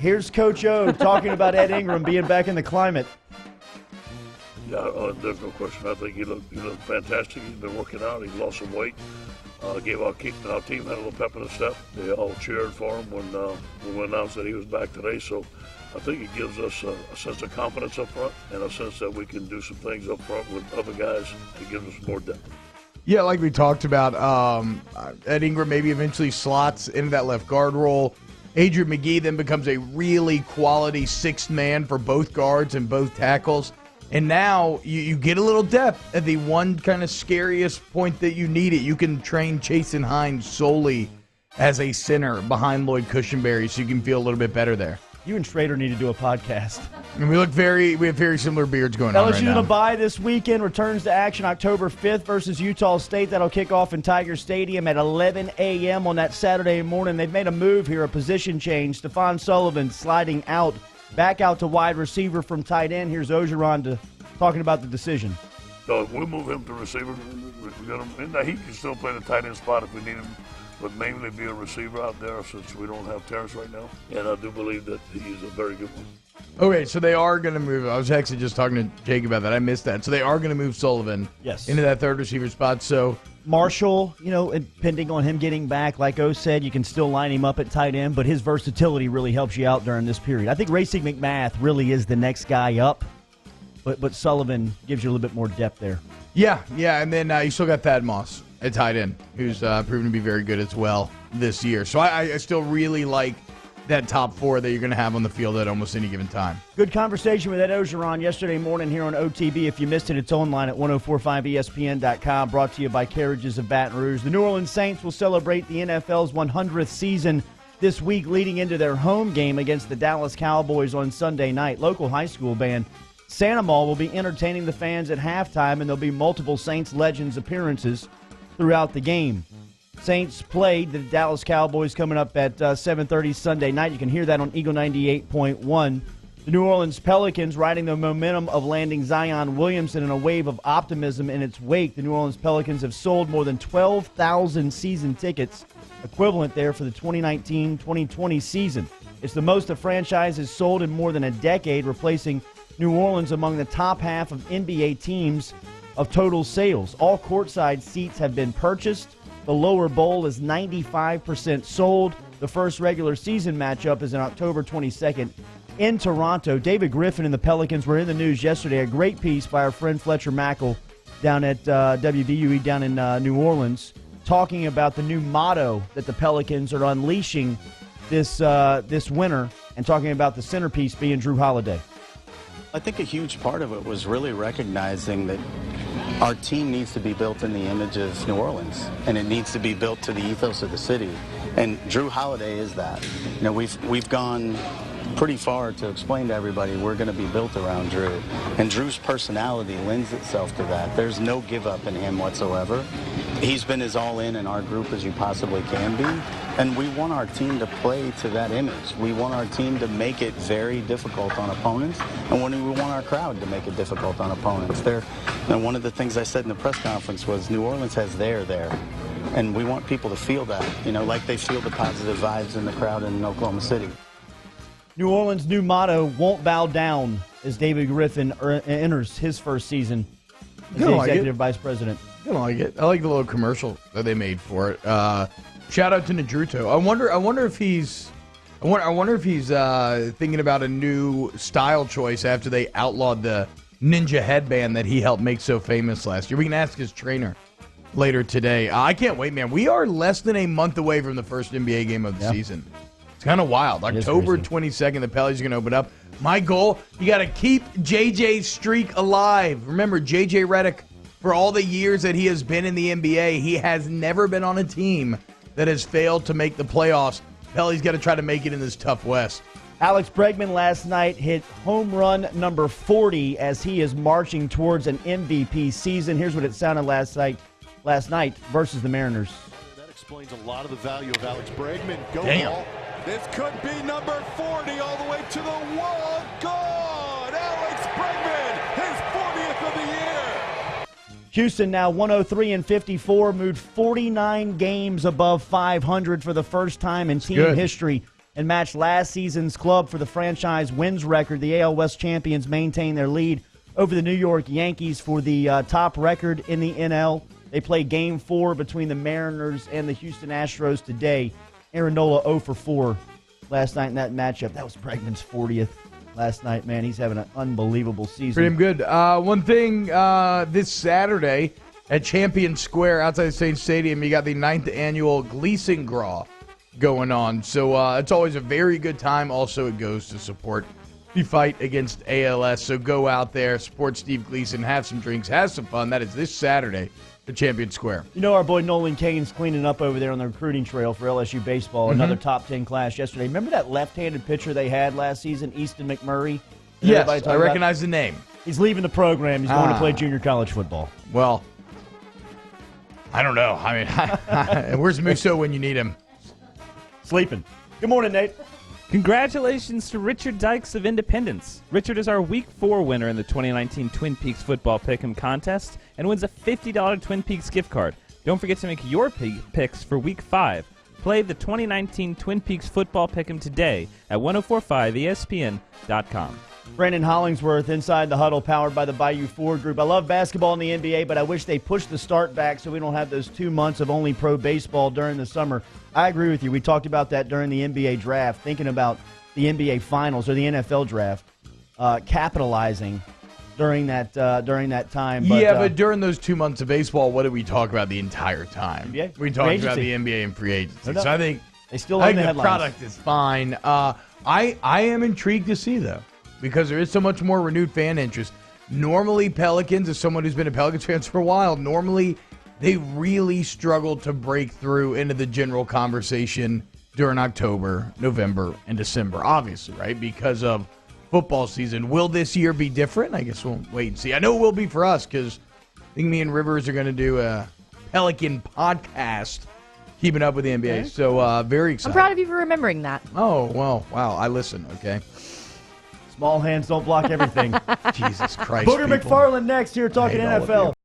Here's Coach O talking about Ed Ingram being back in the climate. Yeah, there's no question. I think he looked fantastic. He's been working out. He lost some weight. Gave our team had a little pep in the step. They all cheered for him when we announced that he was back today. So I think it gives us a sense of confidence up front and a sense that we can do some things up front with other guys to give us more depth. Yeah, like we talked about, Ed Ingram maybe eventually slots into that left guard role. Adrian McGee then becomes a really quality sixth man for both guards and both tackles. And now you get a little depth at the one kind of scariest point that you need it. You can train Chasen Hines solely as a center behind Lloyd Cushenberry, so you can feel a little bit better there. You and Schrader need to do a podcast. And we have very similar beards going on right LSU now. to bye this weekend, returns to action October 5th versus Utah State. That'll kick off in Tiger Stadium at 11 a.m. on that Saturday morning. They've made a move here, a position change. Stephon Sullivan sliding back out to wide receiver from tight end. Here's Ogeron talking about the decision. So if we move him to receiver, we got him in there. He can still play the tight end spot if we need him, but mainly be a receiver out there since we don't have Terrence right now. And I do believe that he's a very good one. Okay, so they are going to move. I was actually just talking to Jake about that. I missed that. So they are going to move Sullivan into that third receiver spot. So Marshall, depending on him getting back, like O said, you can still line him up at tight end, but his versatility really helps you out during this period. I think Racing McMath really is the next guy up, but Sullivan gives you a little bit more depth there. Yeah, and then you still got Thad Moss at tight end, who's proven to be very good as well this year. So I still really like that top four that you're going to have on the field at almost any given time. Good conversation with Ed Ogeron yesterday morning here on OTB. If you missed it, it's online at 1045ESPN.com, brought to you by Carriages of Baton Rouge. The New Orleans Saints will celebrate the NFL's 100th season this week, leading into their home game against the Dallas Cowboys on Sunday night. Local high school band Santa Mall will be entertaining the fans at halftime, and there'll be multiple Saints Legends appearances throughout the game. Saints played the Dallas Cowboys coming up at 7:30 Sunday night. You can hear that on Eagle 98.1. The New Orleans Pelicans riding the momentum of landing Zion Williamson in a wave of optimism in its wake. The New Orleans Pelicans have sold more than 12,000 season tickets, equivalent there for the 2019-2020 season. It's the most the franchise has sold in more than a decade, replacing New Orleans among the top half of NBA teams of total sales. All courtside seats have been purchased. The lower bowl is 95% sold. The first regular season matchup is on October 22nd in Toronto. David Griffin and the Pelicans were in the news yesterday. A great piece by our friend Fletcher Mackel down at WVUE down in New Orleans, talking about the new motto that the Pelicans are unleashing this winter, and talking about the centerpiece being Drew Holiday. I think a huge part of it was really recognizing that our team needs to be built in the image of New Orleans, and it needs to be built to the ethos of the city. And Drew Holiday is that. We've gone pretty far to explain to everybody we're going to be built around Drew. And Drew's personality lends itself to that. There's no give up in him whatsoever. He's been as all in our group as you possibly can be. And we want our team to play to that image. We want our team to make it very difficult on opponents, and we want our crowd to make it difficult on opponents. And one of the things I said in the press conference was New Orleans has there. And we want people to feel that, like they feel the positive vibes in the crowd in Oklahoma City. New Orleans' new motto, won't bow down, as David Griffin enters his first season as the executive vice president. I like it. I like the little commercial that they made for it. Shout out to Nadruto. I wonder if he's thinking about a new style choice after they outlawed the ninja headband that he helped make so famous last year. We can ask his trainer later today. I can't wait, man. We are less than a month away from the first NBA game of the season. It's kind of wild. October 22nd, the Pelicans are going to open up. My goal, you got to keep JJ's streak alive. Remember, JJ Redick, for all the years that he has been in the NBA, he has never been on a team that has failed to make the playoffs. Pelly's got to try to make it in this tough West. Alex Bregman last night hit home run number 40 as he is marching towards an MVP season. Here's what it sounded last night versus the Mariners. That explains a lot of the value of Alex Bregman. Damn. Ball. This could be number 40 all the way to the wall. Gone! Alex Bregman, his 40th of the year. Houston now 103-54, moved 49 games above 500 for the first time in team history. and matched last season's club for the franchise wins record. The AL West champions maintain their lead over the New York Yankees for the top record in the NL. They play Game 4 between the Mariners and the Houston Astros today. Aaron Nola 0 for 4 last night in that matchup. That was Bregman's 40th last night, man. He's having an unbelievable season. Pretty good. One thing this Saturday at Champion Square outside Saints Stadium, you got the 9th annual Gleason Gras going on. So it's always a very good time. Also, it goes to support the fight against ALS. So go out there, support Steve Gleason, have some drinks, have some fun. That is this Saturday at Champion Square. You know, our boy Nolan Kane's cleaning up over there on the recruiting trail for LSU baseball. Another top 10 class yesterday. Remember that left-handed pitcher they had last season, Easton McMurray? Yes, I recognize the name. He's leaving the program. He's going to play junior college football. Well, I don't know. I mean, where's Musso when you need him? Sleeping. Good morning, Nate. Congratulations to Richard Dykes of Independence. Richard is our Week 4 winner in the 2019 Twin Peaks Football Pick'em contest and wins a $50 Twin Peaks gift card. Don't forget to make your picks for Week 5. Play the 2019 Twin Peaks Football Pick'em today at 1045ESPN.com. Brandon Hollingsworth inside the huddle, powered by the Bayou Ford Group. I love basketball in the NBA, but I wish they pushed the start back so we don't have those 2 months of only pro baseball during the summer. I agree with you. We talked about that during the NBA draft, thinking about the NBA finals or the NFL draft, capitalizing during that time. But during those 2 months of baseball, what did we talk about the entire time? NBA. We talked about the NBA and free agency. No, so I think they still own the the headlines. product is fine. I am intrigued to see, though, because there is so much more renewed fan interest. Normally, Pelicans, as someone who's been a Pelicans fan for a while, normally they really struggle to break through into the general conversation during October, November, and December, obviously, right? Because of football season. Will this year be different? I guess we'll wait and see. I know it will be for us because I think me and Rivers are going to do a Pelican podcast keeping up with the NBA. Okay. So very excited. I'm proud of you for remembering that. Oh, well, wow. I listen, okay? Small hands don't block everything. Jesus Christ. Booger McFarland next here talking NFL.